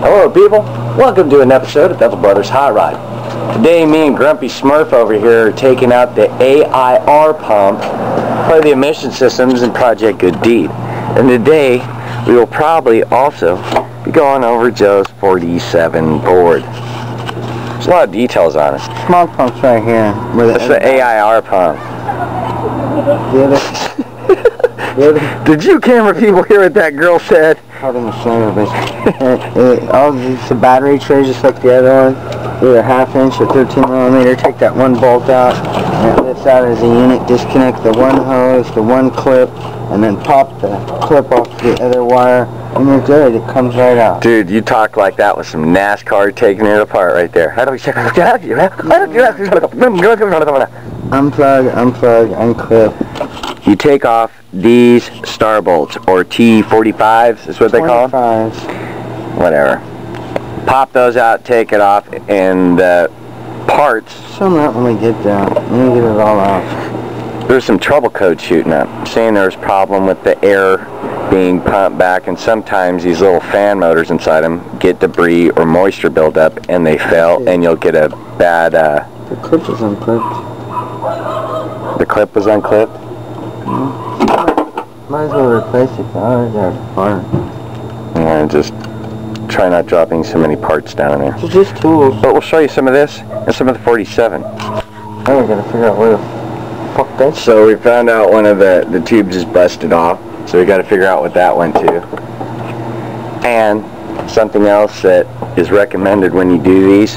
Hello people, welcome to an episode of Bethel Brothers Hot Rod. Today me and Grumpy Smurf over here are taking out the A.I.R pump for the emission systems in Project Good Deed. And today we will probably also be going over Joe's 47 board. There's a lot of details on it. Small pump's right here. That's the A.I.R pump. Did you camera people hear what that girl said? Out in the center, but all these battery trays just like the other one, either 1/2 inch or 13 millimeter. Take that one bolt out, and it lifts out as a unit. Disconnect the one hose, the one clip, and then pop the clip off the other wire, and you're good. It comes right out. Dude, you talk like that with some NASCAR taking it apart right there. Unplug, unclip. You take off these star bolts, or T45s is what they call them? Whatever. Pop those out, take it off, and the parts... Show me that when we get down. Let me get it all out. There's some trouble code shooting up, saying there's a problem with the air being pumped back, and sometimes these little fan motors inside them get debris or moisture buildup, and they fail, and you'll get a bad... The clip was unclipped. The clip was unclipped? Might as well replace it. I already got a part. Yeah, just try not dropping so many parts down there. It's just tools. But we'll show you some of this and some of the 47. Now we gotta figure out where the fuck that's. So we found out one of the tubes is busted off. So we gotta figure out what that went to. And something else that is recommended when you do these,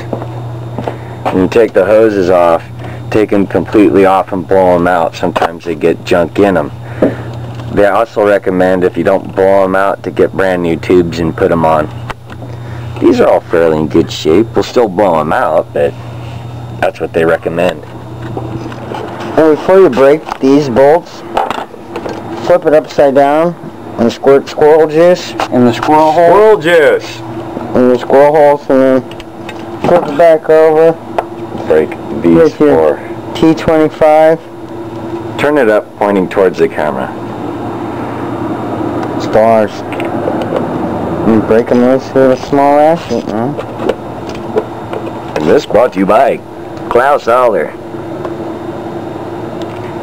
when you take the hoses off, take them completely off and blow them out. Sometimes they get junk in them. They also recommend, if you don't blow them out, to get brand new tubes and put them on. These are all fairly in good shape. We'll still blow them out, but that's what they recommend. And before you break these bolts, flip it upside down and squirt squirrel juice in the squirrel hole. Squirrel juice! In the squirrel holes, and then flip it back over. Break these four. T25. Turn it up, pointing towards the camera. Stars. And break them loose with a small ratchet, man. And this brought to you by Klaus Aller.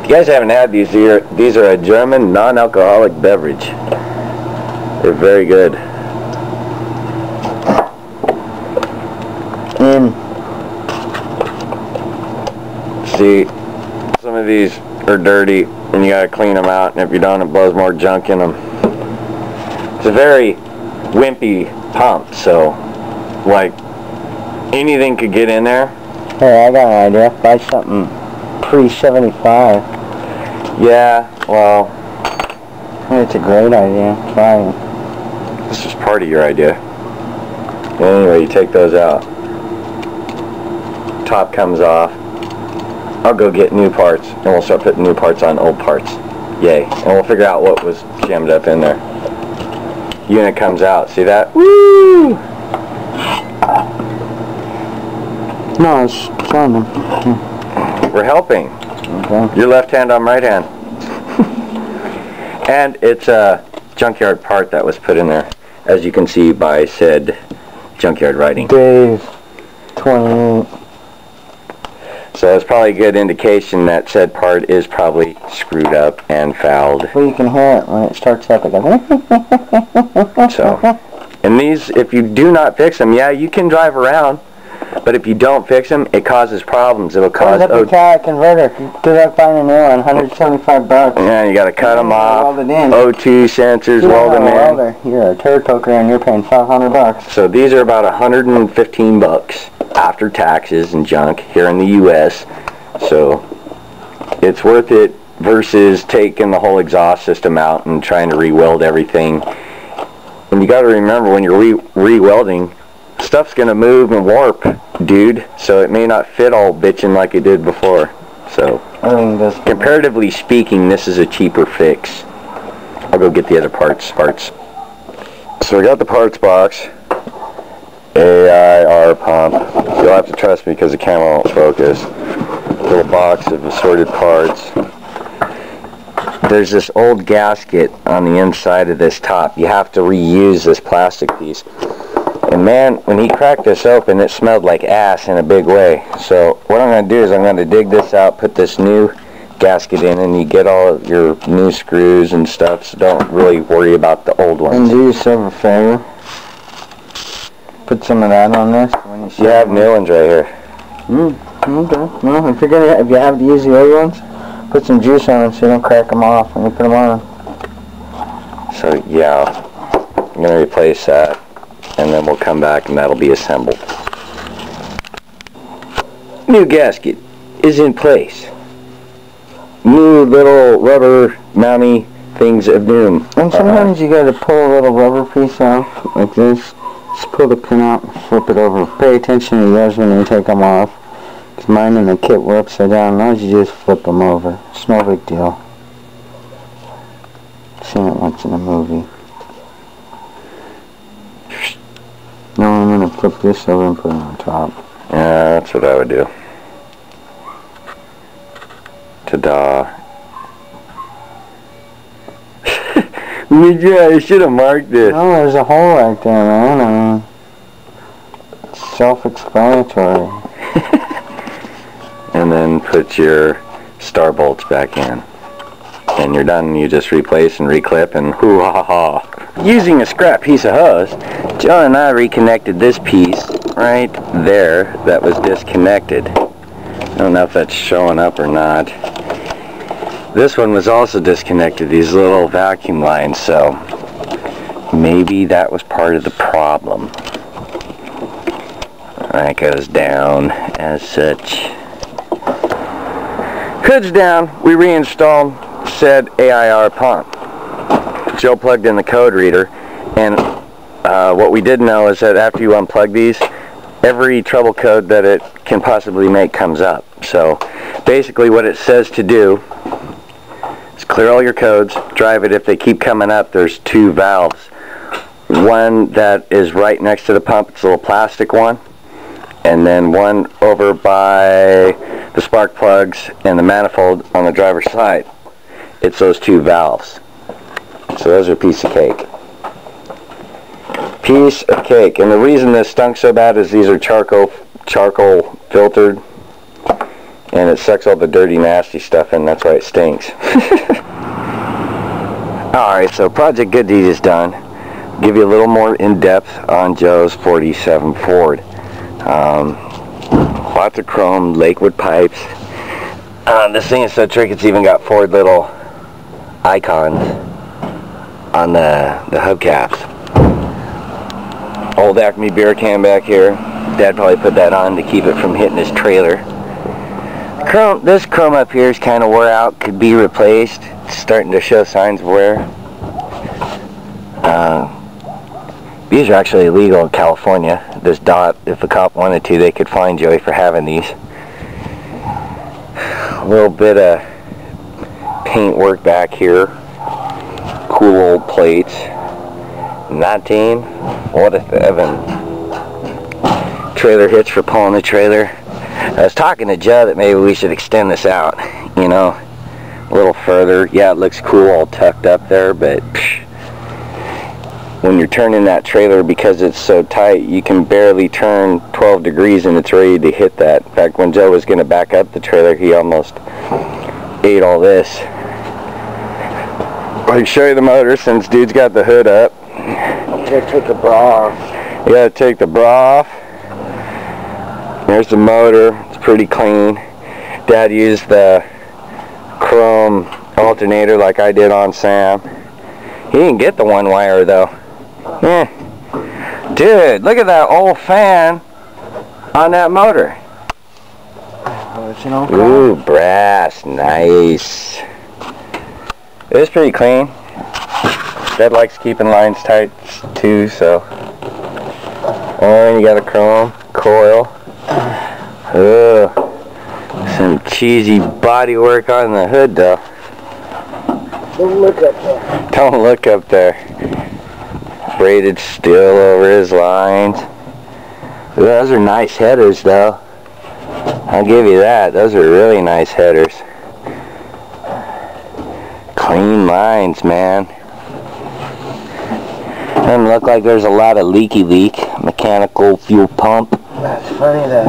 If you guys haven't had these here, these are a German non-alcoholic beverage. They're very good. And see, some of these are dirty and you gotta clean them out, and if you don't, it blows more junk in them. It's a very wimpy pump, so like anything could get in there. hey, I got an idea. Buy something pre-75. Yeah, well, It's a great idea. Try it. this is part of your idea. Anyway, you take those out. Top comes off. I'll go get new parts, and we'll start putting new parts on old parts. Yay. And we'll figure out what was jammed up in there. Unit comes out. See that? Woo! No, it's fun. We're helping. Okay. Your left hand, I'm right hand. And it's a junkyard part that was put in there, as you can see by said junkyard writing. Dave, 28. So it's probably a good indication that said part is probably screwed up and fouled. Well, you can hear it when it starts up. It goes. So, and these, if you do not fix them, yeah, you can drive around, but if you don't fix them, it causes problems. It'll cause... Up your car converter. Good luck finding a new one. $175. Yeah, you got to cut them off. Weld it in. O2 sensors, weld them in. You're a turd poker and you're paying $500. So these are about 115 bucks after taxes and junk here in the U.S. So it's worth it versus taking the whole exhaust system out and trying to re-weld everything. And you got to remember, when you're re-welding, stuff's going to move and warp, dude. So it may not fit all bitchin' like it did before. So comparatively speaking, this is a cheaper fix. I'll go get the other parts. So we got the parts box. A.I.R pump. You'll have to trust me because the camera won't focus. Little box of assorted parts. There's this old gasket on the inside of this top. You have to reuse this plastic piece. And man, when he cracked this open, it smelled like ass in a big way. So what I'm going to do is I'm going to dig this out, put this new gasket in, and you get all of your new screws and stuff, so don't really worry about the old ones. And do yourself a favor. Put some of that on this. When you have new ones right here. Okay. Well, if you have to use the old ones, put some juice on them so you don't crack them off when you put them on. So yeah, I'm going to replace that, and then we'll come back and that'll be assembled. New gasket is in place. New little rubber mounty things of doom. And sometimes you gotta pull a little rubber piece out, like this. Just pull the pin out and flip it over. Pay attention to yours when you take them off. Because mine and the kit were upside down. As long as you just flip them over. It's no big deal. Seen it once in a movie. Now I'm gonna flip this over and put it on top. Yeah, that's what I would do. Ta-da. Yeah, I should have marked it. Oh, there's a hole right there, man. It's self-explanatory. And then put your star bolts back in. And you're done. You just replace and reclip and hoo-ha-ha. Using a scrap piece of hose, Joe and I reconnected this piece right there that was disconnected. I don't know if that's showing up or not. This one was also disconnected, these little vacuum lines, so maybe that was part of the problem. That goes down as such. Hood's down, we reinstalled said A.I.R pump. Joe plugged in the code reader, and what we did know is that after you unplug these, every trouble code that it can possibly make comes up. So basically what it says to do is clear all your codes, drive it. If they keep coming up, there's two valves. One that is right next to the pump, it's a little plastic one, and then one over by the spark plugs and the manifold on the driver's side. It's those two valves. So those are a piece of cake. Piece of cake. And the reason this stunk so bad is these are charcoal filtered, and it sucks all the dirty nasty stuff in. That's why it stinks. Alright, so Project Good Deed is done. Give you a little more in-depth on Joe's 47 Ford. Lots of chrome, Lakewood pipes. This thing is so tricky, it's even got Ford little icons on the hubcaps. Old Acme beer can back here. Dad probably put that on to keep it from hitting his trailer. This chrome up here is kind of wore out, could be replaced. It's starting to show signs of wear. These are actually illegal in California. This dot, if a cop wanted to, they could fine Joey for having these. A little bit of paint work back here. Cool old plates. 19. What a 7. Trailer hitch for pulling the trailer. I was talking to Joe that maybe we should extend this out, you know, a little further. Yeah, it looks cool all tucked up there, but when you're turning that trailer, because it's so tight, you can barely turn 12 degrees and it's ready to hit that. In fact, when Joe was going to back up the trailer, he almost ate all this. I'll show you the motor since dude's got the hood up. You gotta take the bra off. You gotta take the bra off. There's the motor. It's pretty clean. Dad used the chrome alternator like I did on Sam. He didn't get the one wire though. Dude, look at that old fan on that motor. Ooh, brass. Nice. It's pretty clean. Dad likes keeping lines tight too, so. And you got a chrome coil. Ugh. Some cheesy body work on the hood though. Don't look up there. Don't look up there. Braided steel over his lines. Ooh, those are nice headers though. I'll give you that. Those are really nice headers. Clean lines, man. Doesn't look like there's a lot of leak. Mechanical fuel pump. That's funny, the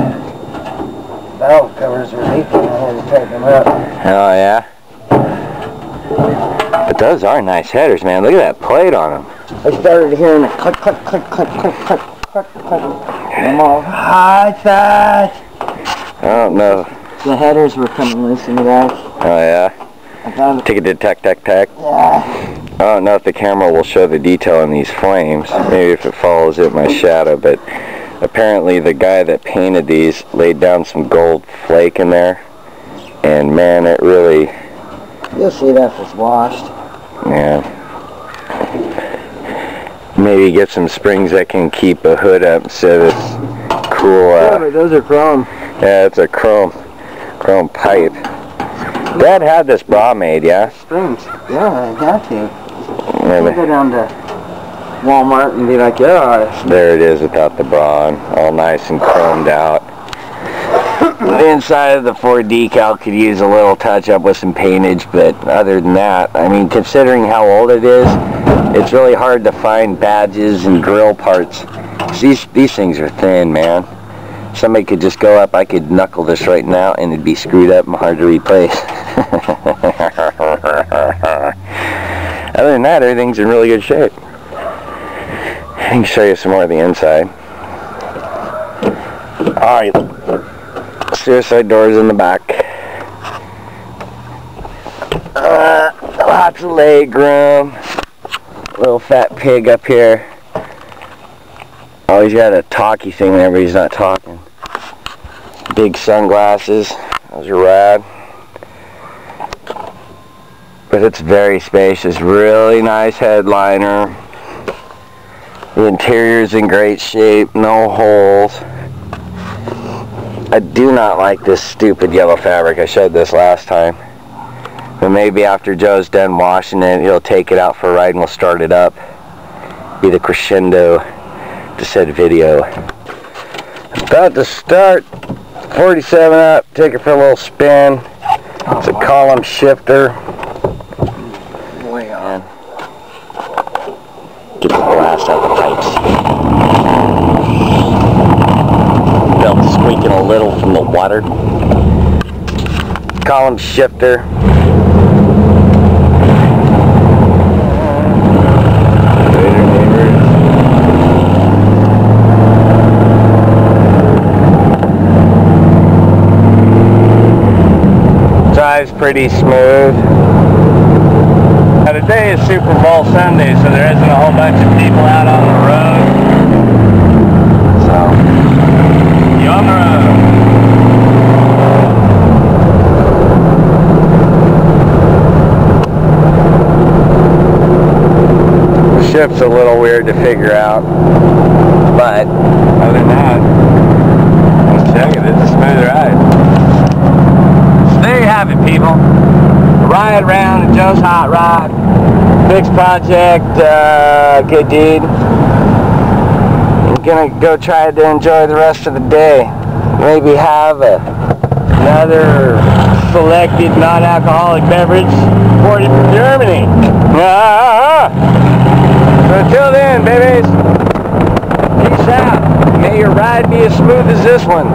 valve covers were leaking. I had to tighten them up. Oh yeah? But those are nice headers, man. Look at that plate on them. I started hearing a click, click, click, click, click, click, click, click. I'm all hot. I don't know. The headers were coming loose in the back. Oh yeah? I found it. Take it to tack. Yeah. I don't know if the camera will show the detail in these flames. Maybe if it follows it, my shadow. But apparently the guy that painted these laid down some gold flake in there. And man, it really... You'll see that if it's washed. Yeah. Maybe get some springs that can keep a hood up instead of this cool... yeah, but those are chrome. Yeah, it's a chrome pipe. Dad had this bra made, yeah? Springs. Yeah, I got to. Really? I'll go down to Walmart and be like, yeah. There it is without the bra on, all nice and chromed out. The inside of the Ford decal could use a little touch up with some paintage, but other than that, I mean, considering how old it is, it's really hard to find badges and grill parts. These things are thin, man. Somebody could just go up, I could knuckle this right now and it'd be screwed up and hard to replace. Other than that, everything's in really good shape. I can show you some more of the inside. Alright, suicide doors in the back. Lots of leg room. Little fat pig up here. Always got a talkie thing whenever he's not talking. Big sunglasses. Those are rad. But it's very spacious. Really nice headliner. The interior's in great shape. No holes. I do not like this stupid yellow fabric. I showed this last time. But maybe after Joe's done washing it, he'll take it out for a ride and we'll start it up. Be the crescendo to said video. About to start. 47 up. Take it for a little spin. It's a column shifter. Way on. Get the blast out the pipes. Belt squeaking a little from the water. Column shifter. Drives pretty smooth. Now today is Super Bowl Sunday, so there isn't a whole bunch of people out on the road. So, you on the road. The ship's a little weird to figure out, but other than that, let's check it. It's a smooth ride. There you have it, people. Ride around in Joe's Hot Rod. Fixed project, Good Deed. I'm gonna go try to enjoy the rest of the day. Maybe have another selected non-alcoholic beverage imported from Germany. So until then, babies, peace out. May your ride be as smooth as this one.